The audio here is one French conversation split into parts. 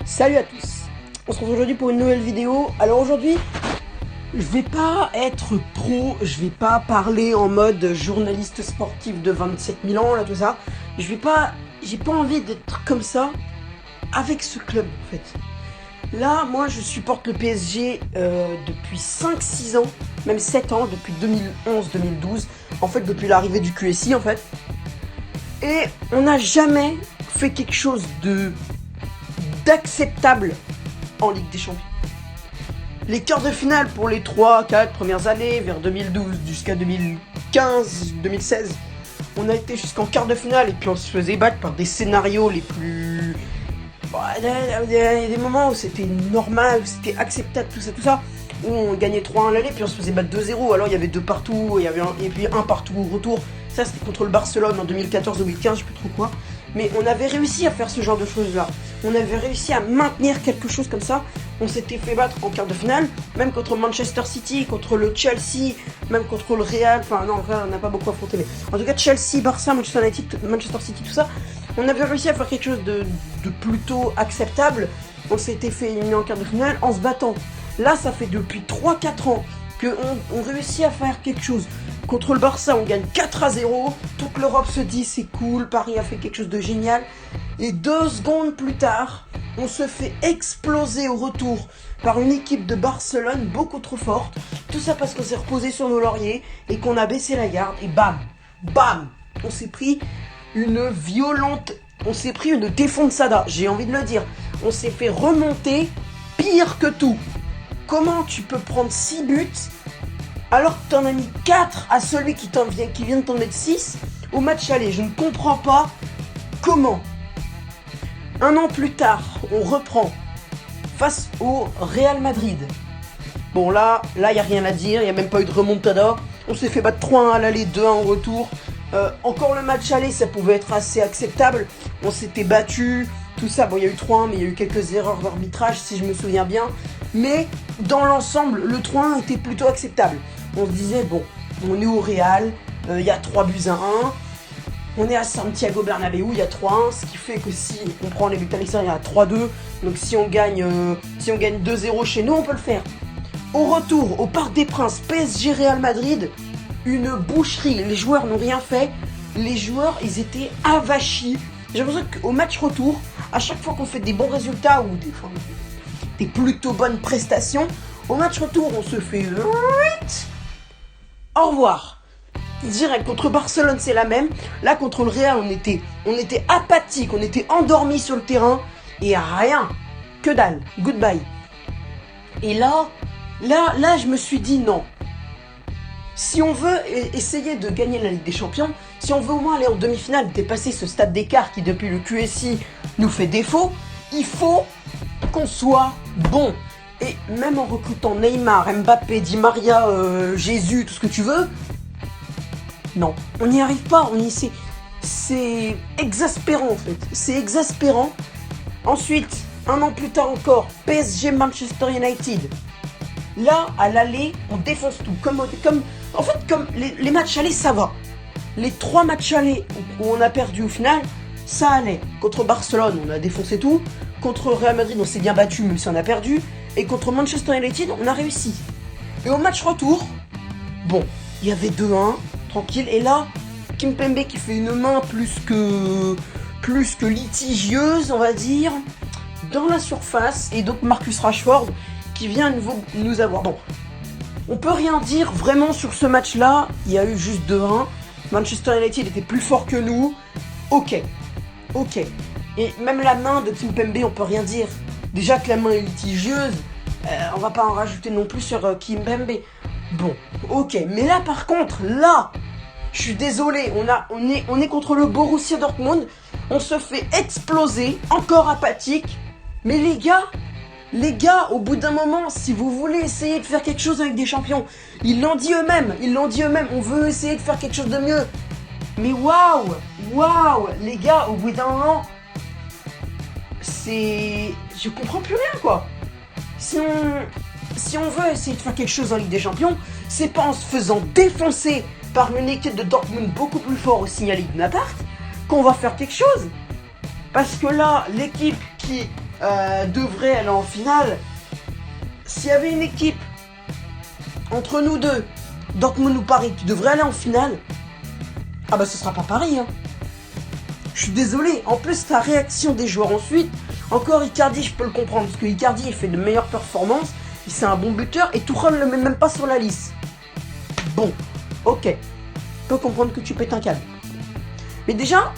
Salut à tous, on se retrouve aujourd'hui pour une nouvelle vidéo. Alors aujourd'hui, je vais pas être pro, je vais pas parler en mode journaliste sportif de 27 000 ans, là tout ça. J'ai pas envie d'être comme ça avec ce club en fait. Là, moi je supporte le PSG depuis 5-6 ans, même 7 ans, depuis 2011-2012, en fait depuis l'arrivée du QSI en fait. Et on n'a jamais fait quelque chose d'acceptable en Ligue des Champions. Les quarts de finale pour les 3-4 premières années, vers 2012 jusqu'à 2015-2016, on a été jusqu'en quart de finale et puis on se faisait battre par des scénarios les plus... Il y a des moments où c'était normal, où c'était acceptable, tout ça, où on gagnait 3-1 à l'aller, puis on se faisait battre 2-0, alors il y avait 2 partout, et puis 1 partout au retour. Ça c'était contre le Barcelone en 2014 ou 2015, je sais plus trop quoi. Mais on avait réussi à faire ce genre de choses là. On avait réussi à maintenir quelque chose comme ça. On s'était fait battre en quart de finale, même contre Manchester City, contre le Chelsea, même contre le Real. Enfin non, on n'a pas beaucoup affronté, mais en tout cas Chelsea, Barça, Manchester United, Manchester City, tout ça. On avait réussi à faire quelque chose de plutôt acceptable. On s'était fait éliminer en quart de finale en se battant. Là, ça fait depuis 3-4 ans qu'on réussit à faire quelque chose. Contre le Barça, on gagne 4-0. Toute l'Europe se dit c'est cool, Paris a fait quelque chose de génial. Et 2 secondes plus tard, on se fait exploser au retour par une équipe de Barcelone beaucoup trop forte. Tout ça parce qu'on s'est reposé sur nos lauriers et qu'on a baissé la garde. Et bam, bam, on s'est pris une défonçada, j'ai envie de le dire. On s'est fait remonter pire que tout. Comment tu peux prendre 6 buts alors que t'en as mis 4 à celui qui vient de t'en mettre 6 au match aller? Je ne comprends pas comment. Un an plus tard, on reprend face au Real Madrid. Bon là, y a rien à dire, il n'y a même pas eu de remontada. On s'est fait battre 3-1 à l'aller, 2-1 au retour. Encore le match aller, ça pouvait être assez acceptable. On s'était battu, tout ça. Bon, il y a eu 3-1, mais il y a eu quelques erreurs d'arbitrage, si je me souviens bien. Mais dans l'ensemble, le 3-1 était plutôt acceptable. On se disait, bon, on est au Real, il y a 3-1. On est à Santiago Bernabéu, il y a 3-1, ce qui fait que si on prend les buts à l'extérieur, il y a 3-2. Donc si on gagne 2-0 chez nous, on peut le faire. Au retour, au Parc des Princes, PSG Real Madrid, une boucherie. Les joueurs n'ont rien fait. Les joueurs, ils étaient avachis. J'ai l'impression qu'au match retour, à chaque fois qu'on fait des bons résultats ou des plutôt bonnes prestations, au match retour, on se fait... Au revoir. Direct, contre Barcelone, c'est la même. Là, contre le Real, on était apathique, on était endormi sur le terrain. Et rien. Que dalle. Goodbye. Et là, je me suis dit non. Si on veut essayer de gagner la Ligue des Champions, si on veut au moins aller en demi-finale, dépasser ce stade d'écart qui, depuis le QSI, nous fait défaut, il faut qu'on soit bon. Et même en recrutant Neymar, Mbappé, Di Maria, Jésus, tout ce que tu veux, non, on n'y arrive pas. C'est exaspérant en fait. C'est exaspérant. Ensuite, un an plus tard encore, PSG Manchester United. Là, à l'aller, on défonce tout. Comme les matchs allés, ça va. Les 3 matchs allés où on a perdu au final, ça allait. Contre Barcelone, on a défoncé tout. Contre Real Madrid, on s'est bien battu, même si on a perdu. Et contre Manchester United, on a réussi. Et au match retour, bon, il y avait 2-1, tranquille. Et là, Kimpembe qui fait une main plus que litigieuse, on va dire, dans la surface. Et donc Marcus Rashford qui vient nous avoir. Bon, on peut rien dire vraiment sur ce match-là. Il y a eu juste 2-1. Manchester United était plus fort que nous. Ok. Et même la main de Kimpembe, on peut rien dire. Déjà que la main est litigieuse, on va pas en rajouter non plus sur Kimpembe. Bon, ok. Mais là, par contre, je suis désolé, on est contre le Borussia Dortmund. On se fait exploser, encore apathique. Mais les gars, au bout d'un moment, si vous voulez essayer de faire quelque chose avec des champions, ils l'ont dit eux-mêmes, on veut essayer de faire quelque chose de mieux. Mais waouh, les gars, au bout d'un moment, je comprends plus rien quoi. Si on veut essayer de faire quelque chose en Ligue des Champions, c'est pas en se faisant défoncer par une équipe de Dortmund beaucoup plus fort au Signal Iduna Park qu'on va faire quelque chose. Parce que là, l'équipe qui devrait aller en finale. S'il y avait une équipe entre nous deux, Dortmund ou Paris, qui devrait aller en finale, ah bah ce sera pas Paris, hein. Je suis désolé. En plus, ta réaction des joueurs ensuite, encore Icardi, je peux le comprendre, parce que Icardi, il fait de meilleures performances, c'est un bon buteur, et Tuchel le met même pas sur la liste. Bon, ok. Je peux comprendre que tu pètes un câble. Mais déjà,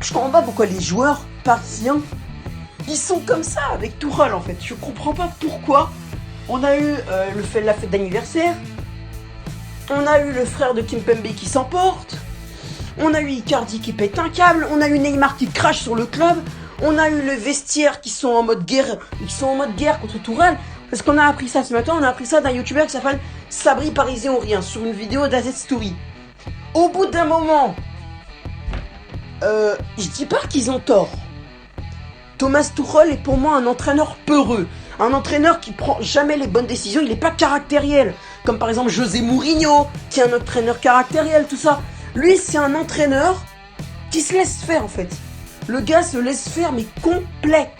je comprends pas pourquoi les joueurs parisiens, ils sont comme ça avec Tuchel en fait. Je comprends pas pourquoi. On a eu la fête d'anniversaire. On a eu le frère de Kimpembe qui s'emporte. On a eu Icardi qui pète un câble. On a eu Neymar qui crache sur le club. On a eu le vestiaire qui sont en mode guerre. Ils sont en mode guerre contre Tuchel. Parce qu'on a appris ça ce matin. On a appris ça d'un youtubeur qui s'appelle Sabri Parisien ou Rien sur une vidéo d'AZ Story. Au bout d'un moment, je dis pas qu'ils ont tort. Thomas Tuchel est pour moi un entraîneur peureux. Un entraîneur qui prend jamais les bonnes décisions. Il n'est pas caractériel. Comme par exemple José Mourinho, qui est un entraîneur caractériel, tout ça. Lui, c'est un entraîneur qui se laisse faire en fait. Le gars se laisse faire, mais complet.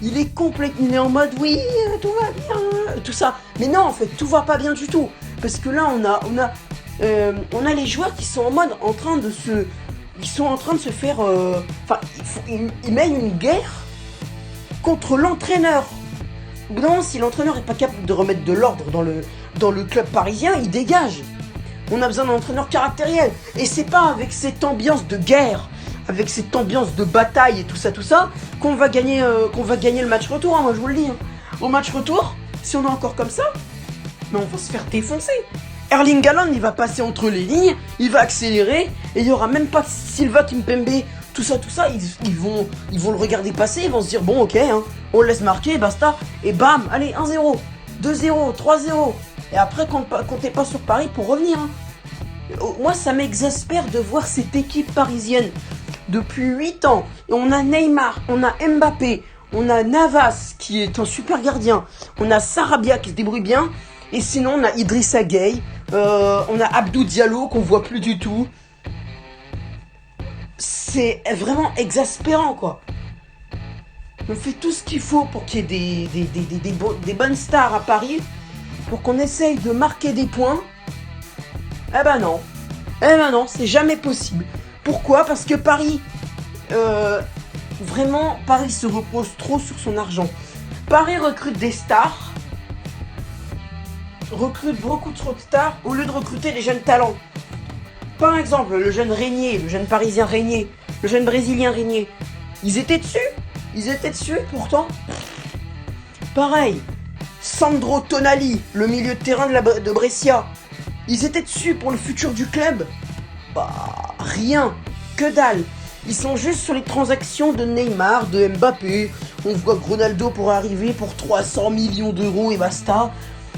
Il est complet. Il est en mode, oui, tout va bien, tout ça. Mais non, en fait, tout va pas bien du tout. Parce que là, on a les joueurs qui sont en mode en train de se... Ils sont en train de se faire... Enfin, ils mènent une guerre contre l'entraîneur. Au bout d'un moment, si l'entraîneur n'est pas capable de remettre de l'ordre dans le club parisien, il dégage. On a besoin d'un entraîneur caractériel. Et c'est pas avec cette ambiance de guerre, avec cette ambiance de bataille et tout ça, qu'on va gagner le match retour, hein, moi je vous le dis. Hein. Au match retour, si on est encore comme ça, mais on va se faire défoncer. Erling Haaland, il va passer entre les lignes, il va accélérer, et il n'y aura même pas Silva, Kimpembe, tout ça, ils vont le regarder passer, ils vont se dire, bon ok, hein, on le laisse marquer, basta, et bam, allez, 1-0, 2-0, 3-0, et après, comptez pas sur Paris pour revenir. Hein. Moi, ça m'exaspère de voir cette équipe parisienne, depuis 8 ans, et on a Neymar, on a Mbappé, on a Navas, qui est un super gardien, on a Sarabia, qui se débrouille bien, et sinon, on a Idrissa Gueye, on a Abdou Diallo, qu'on voit plus du tout. C'est vraiment exaspérant, quoi. On fait tout ce qu'il faut pour qu'il y ait des bonnes stars à Paris, pour qu'on essaye de marquer des points. Eh ben non, c'est jamais possible. Pourquoi ? Parce que Paris, vraiment, Paris se repose trop sur son argent. Paris recrute des stars, recrute beaucoup trop de stars au lieu de recruter des jeunes talents. Par exemple, le jeune Régnier, le jeune parisien Régnier, le jeune brésilien Régnier, ils étaient dessus pourtant. Pareil, Sandro Tonali, le milieu de terrain de Brescia, ils étaient dessus pour le futur du club. Bah, rien, que dalle. Ils sont juste sur les transactions de Neymar, de Mbappé. On voit que Ronaldo pourrait arriver pour 300 millions d'euros et basta.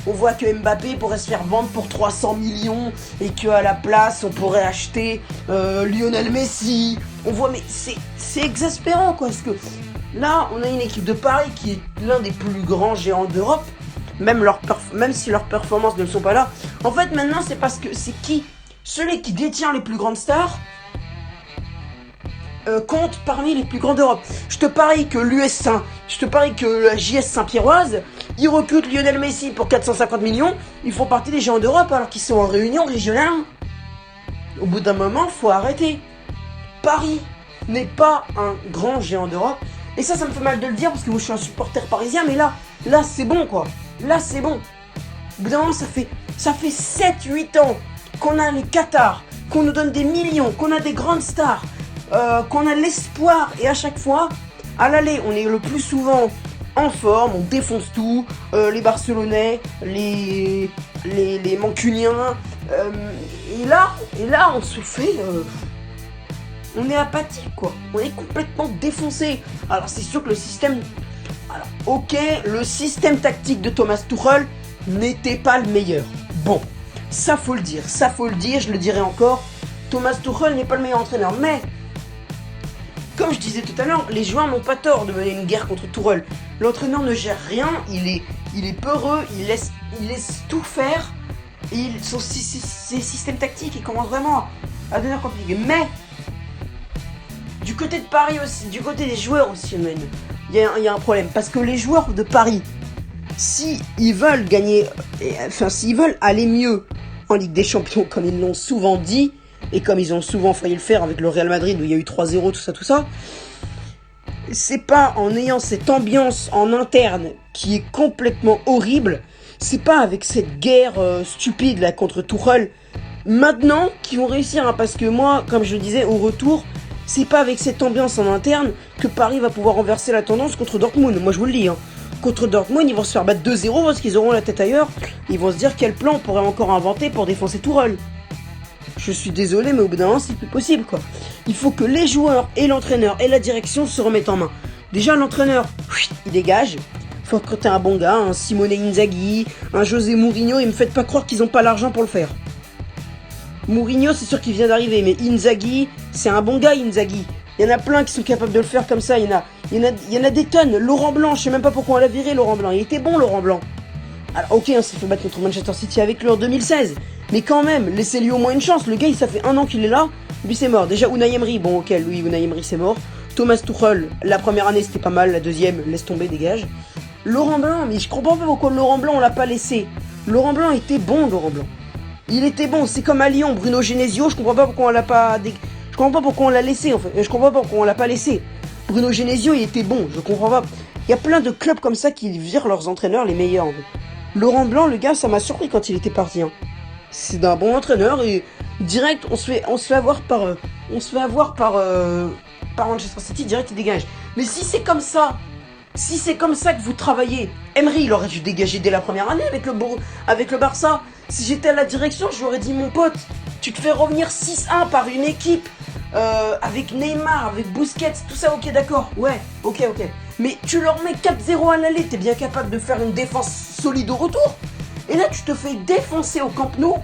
On voit que Mbappé pourrait se faire vendre pour 300 millions et qu'à la place, on pourrait acheter Lionel Messi. On voit, mais c'est exaspérant, quoi. Parce que là, on a une équipe de Paris qui est l'un des plus grands géants d'Europe. Même si leurs performances ne sont pas là. En fait, maintenant, c'est parce que c'est qui ? Celui qui détient les plus grandes stars compte parmi les plus grands d'Europe. Je te parie que la JS Saint-Pierroise, ils recrutent Lionel Messi pour 450 millions, ils font partie des géants d'Europe alors qu'ils sont en réunion régionale. Au bout d'un moment, faut arrêter. Paris n'est pas un grand géant d'Europe. Et ça me fait mal de le dire parce que moi je suis un supporter parisien, mais là c'est bon, quoi. Là c'est bon. Au bout d'un moment, ça fait 7-8 ans qu'on a les Qatars, qu'on nous donne des millions, qu'on a des grandes stars, qu'on a l'espoir, et à chaque fois, à l'aller, on est le plus souvent en forme, on défonce tout, les Barcelonais, les Mancuniens, et là, on se fait... on est apathique, quoi. On est complètement défoncé. Alors, c'est sûr que le système... Alors, ok, le système tactique de Thomas Tuchel n'était pas le meilleur. Bon, ça faut le dire, je le dirai encore. Thomas Tuchel n'est pas le meilleur entraîneur, mais... Comme je disais tout à l'heure, les joueurs n'ont pas tort de mener une guerre contre Tuchel. L'entraîneur ne gère rien, il est peureux, il laisse tout faire. Et ses systèmes tactiques, il commence vraiment à devenir compliqué. Mais, du côté de Paris aussi, du côté des joueurs aussi, il y a un problème. Parce que les joueurs de Paris, si ils veulent gagner, enfin s'ils veulent aller mieux en Ligue des Champions, comme ils l'ont souvent dit, et comme ils ont souvent failli le faire avec le Real Madrid où il y a eu 3-0, tout ça, c'est pas en ayant cette ambiance en interne qui est complètement horrible, c'est pas avec cette guerre stupide là contre Tuchel maintenant qu'ils vont réussir, hein, parce que moi, comme je le disais, au retour, c'est pas avec cette ambiance en interne que Paris va pouvoir renverser la tendance contre Dortmund. Moi je vous le dis, hein. Contre Dortmund, ils vont se faire battre 2-0 parce qu'ils auront la tête ailleurs. Ils vont se dire quel plan on pourrait encore inventer pour défoncer Tuchel. Je suis désolé, mais au bout d'un moment, c'est plus possible, quoi. Il faut que les joueurs et l'entraîneur et la direction se remettent en main. Déjà, l'entraîneur, il dégage. Faut recruter un bon gars, un Simone Inzaghi, un José Mourinho, et me faites pas croire qu'ils ont pas l'argent pour le faire. Mourinho, c'est sûr qu'il vient d'arriver, mais Inzaghi, c'est un bon gars, Inzaghi. Il y en a plein qui sont capables de le faire comme ça, il y en a des tonnes. Laurent Blanc, je sais même pas pourquoi on l'a viré, Laurent Blanc. Il était bon, Laurent Blanc. Alors, ok, on s'est fait battre contre Manchester City avec lui en 2016. Mais quand même, laissez-lui au moins une chance. Le gars, ça fait 1 an qu'il est là. Lui, c'est mort. Déjà, Unai Emery. Bon, ok, lui, Unai Emery, c'est mort. Thomas Tuchel, la première année, c'était pas mal. La deuxième, laisse tomber, dégage. Laurent Blanc, mais je comprends pas pourquoi Laurent Blanc, on l'a pas laissé. Laurent Blanc était bon, Laurent Blanc. Il était bon. C'est comme à Lyon, Bruno Genesio. Je comprends pas pourquoi on l'a pas... Je comprends pas pourquoi on l'a laissé, en fait. Je comprends pas pourquoi on l'a pas laissé. Bruno Genesio, il était bon. Je comprends pas. Il y a plein de clubs comme ça qui virent leurs entraîneurs les meilleurs, en fait. Laurent Blanc, le gars, ça m'a surpris quand il était parti, hein. C'est d'un bon entraîneur et direct, on se fait avoir par Manchester City, direct il dégage. Mais si c'est comme ça que vous travaillez, Emery, il aurait dû dégager dès la première année avec le Barça. Si j'étais à la direction, je lui aurais dit, mon pote, tu te fais revenir 6-1 par une équipe avec Neymar, avec Busquets, tout ça, ok, d'accord, ouais, ok. Mais tu leur mets 4-0 à l'aller, t'es bien capable de faire une défense solide au retour. Et là, tu te fais défoncer au Camp Nou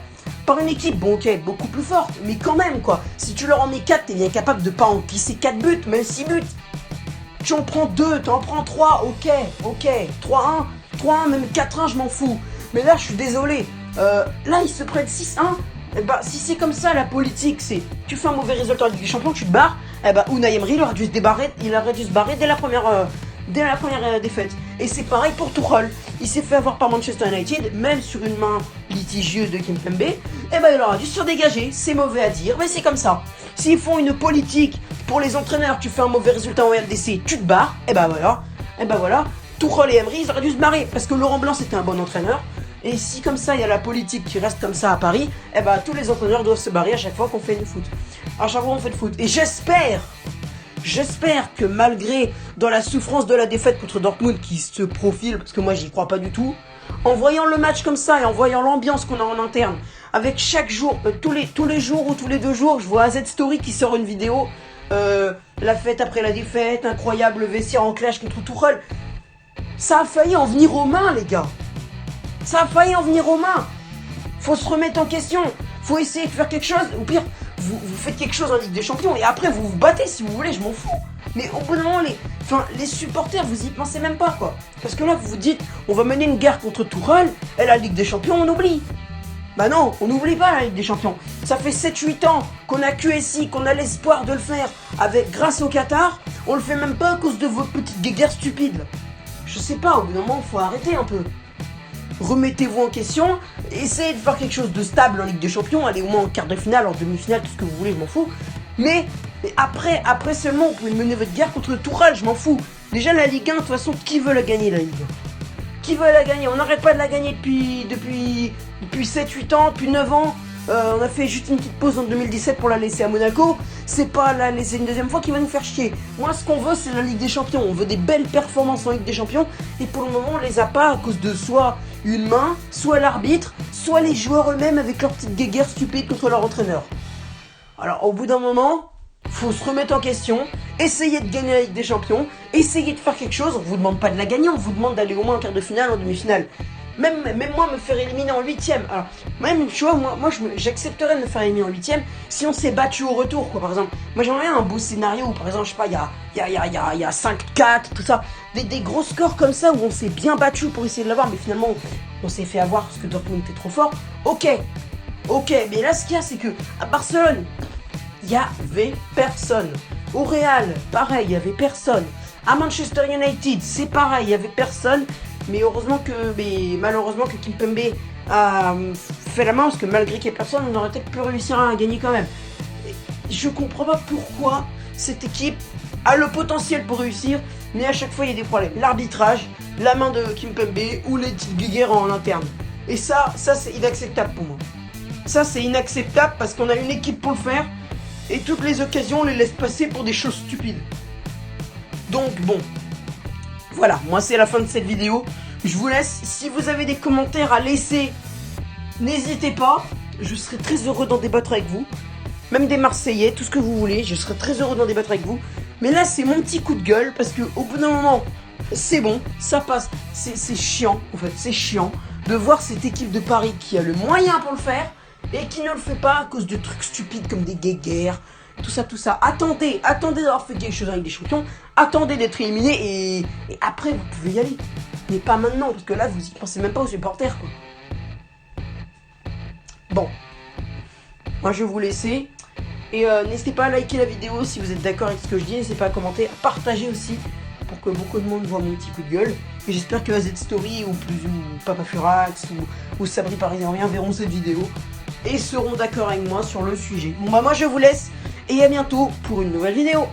par une équipe, bon ok, beaucoup plus forte, mais quand même quoi. Si tu leur en mets 4, t'es bien capable de pas encaisser 4 buts, même 6 buts. Tu en prends 2, t'en prends 3, ok, 3-1, même 4-1, je m'en fous. Mais là, je suis désolé, là, ils se prennent 6-1. Eh bah, si c'est comme ça, la politique, c'est tu fais un mauvais résultat en Ligue des Champions, tu te barres, eh bah, Unai Emery, il aurait dû se barrer dès la première défaite. Et c'est pareil pour Tuchel. Il s'est fait avoir par Manchester United, même sur une main litigieuse de Kimpembe. Eh ben, il aura dû se dégager. C'est mauvais à dire, mais c'est comme ça. S'ils font une politique pour les entraîneurs, tu fais un mauvais résultat en LDC, tu te barres. Et ben voilà. Tuchel et Emery, ils auraient dû se barrer parce que Laurent Blanc, c'était un bon entraîneur. Et si comme ça, il y a la politique qui reste comme ça à Paris, eh ben tous les entraîneurs doivent se barrer à chaque fois qu'on fait du foot. À chaque fois qu'on fait du foot. Et j'espère que malgré dans la souffrance de la défaite contre Dortmund qui se profile, parce que moi j'y crois pas du tout, en voyant le match comme ça et en voyant l'ambiance qu'on a en interne, avec chaque jour, tous les jours ou tous les 2 jours, je vois AZ Story qui sort une vidéo, la fête après la défaite, incroyable vestiaire en clash contre Tuchel. Ça a failli en venir aux mains, les gars. Ça a failli en venir aux mains. Faut se remettre en question. Faut essayer de faire quelque chose. Au pire, vous faites quelque chose en Ligue des Champions et après vous vous battez si vous voulez, je m'en fous. Mais au bout d'un moment, les supporters, vous y pensez même pas, quoi. Parce que là, vous vous dites, on va mener une guerre contre Tuchel et la Ligue des Champions, on oublie. Bah non, on n'oublie pas la Ligue des Champions. Ça fait 7-8 ans qu'on a QSI, qu'on a l'espoir de le faire grâce au Qatar. On le fait même pas à cause de vos petites guerres stupides. Je sais pas, au bout d'un moment, faut arrêter un peu. Remettez-vous en question, essayez de faire quelque chose de stable en Ligue des Champions, allez au moins en quart de finale, en demi-finale, tout ce que vous voulez, je m'en fous. Mais après seulement, vous pouvez mener votre guerre contre le Tuchel, je m'en fous. Déjà la Ligue 1, de toute façon, qui veut la gagner, la Ligue 1 ? Qui veut la gagner ? On n'arrête pas de la gagner depuis 7-8 ans, depuis 9 ans. On a fait juste une petite pause en 2017 pour la laisser à Monaco. C'est pas la laisser une deuxième fois qui va nous faire chier. Moi, ce qu'on veut, c'est la Ligue des Champions. On veut des belles performances en Ligue des Champions. Et pour le moment, on les a pas à cause de soit une main, soit l'arbitre, soit les joueurs eux-mêmes avec leur petite guéguerre stupide contre leur entraîneur. Alors, au bout d'un moment, faut se remettre en question, essayer de gagner la Ligue des Champions, essayer de faire quelque chose. On vous demande pas de la gagner, on vous demande d'aller au moins en quart de finale, en demi-finale. Même moi, me faire éliminer en 8ème. Alors, même, tu vois, moi j'accepterais de me faire éliminer en 8ème si on s'est battu au retour, quoi, par exemple. Moi, j'aimerais bien un beau scénario où, par exemple, je sais pas, il y a 5-4, tout ça. Des gros scores comme ça où on s'est bien battu pour essayer de l'avoir, mais finalement, on s'est fait avoir parce que Dortmund était trop fort. Ok, mais là, ce qu'il y a, c'est que à Barcelone, il y avait personne. Au Real, pareil, il y avait personne. À Manchester United, c'est pareil, il n'y avait personne. Mais malheureusement que Kimpembe a fait la main, parce que malgré qu'il n'y ait personne, on aurait peut-être pu réussir à gagner quand même. Je comprends pas pourquoi cette équipe a le potentiel pour réussir, mais à chaque fois il y a des problèmes. L'arbitrage, la main de Kimpembe ou les petites guéguerres en interne. Et ça c'est inacceptable pour moi. Ça c'est inacceptable parce qu'on a une équipe pour le faire et toutes les occasions on les laisse passer pour des choses stupides. Donc bon, voilà, moi c'est la fin de cette vidéo. Je vous laisse, si vous avez des commentaires à laisser, n'hésitez pas. Je serai très heureux d'en débattre avec vous. Même des Marseillais, tout ce que vous voulez, je serai très heureux d'en débattre avec vous. Mais là c'est mon petit coup de gueule parce que au bout d'un moment, c'est bon, ça passe. C'est chiant, en fait, c'est chiant de voir cette équipe de Paris qui a le moyen pour le faire et qui ne le fait pas à cause de trucs stupides comme des guéguerres, tout ça. Attendez d'avoir fait quelque chose avec des champions, attendez d'être éliminé et après vous pouvez y aller. Mais pas maintenant, parce que là vous y pensez même pas aux supporters quoi. Bon, moi je vais vous laisser. Et n'hésitez pas à liker la vidéo si vous êtes d'accord avec ce que je dis, n'hésitez pas à commenter, à partager aussi pour que beaucoup de monde voit mon petit coup de gueule. Et j'espère que AZ Story ou Papa Furax ou Sabri Parisien verront cette vidéo et seront d'accord avec moi sur le sujet. Bon bah moi je vous laisse et à bientôt pour une nouvelle vidéo.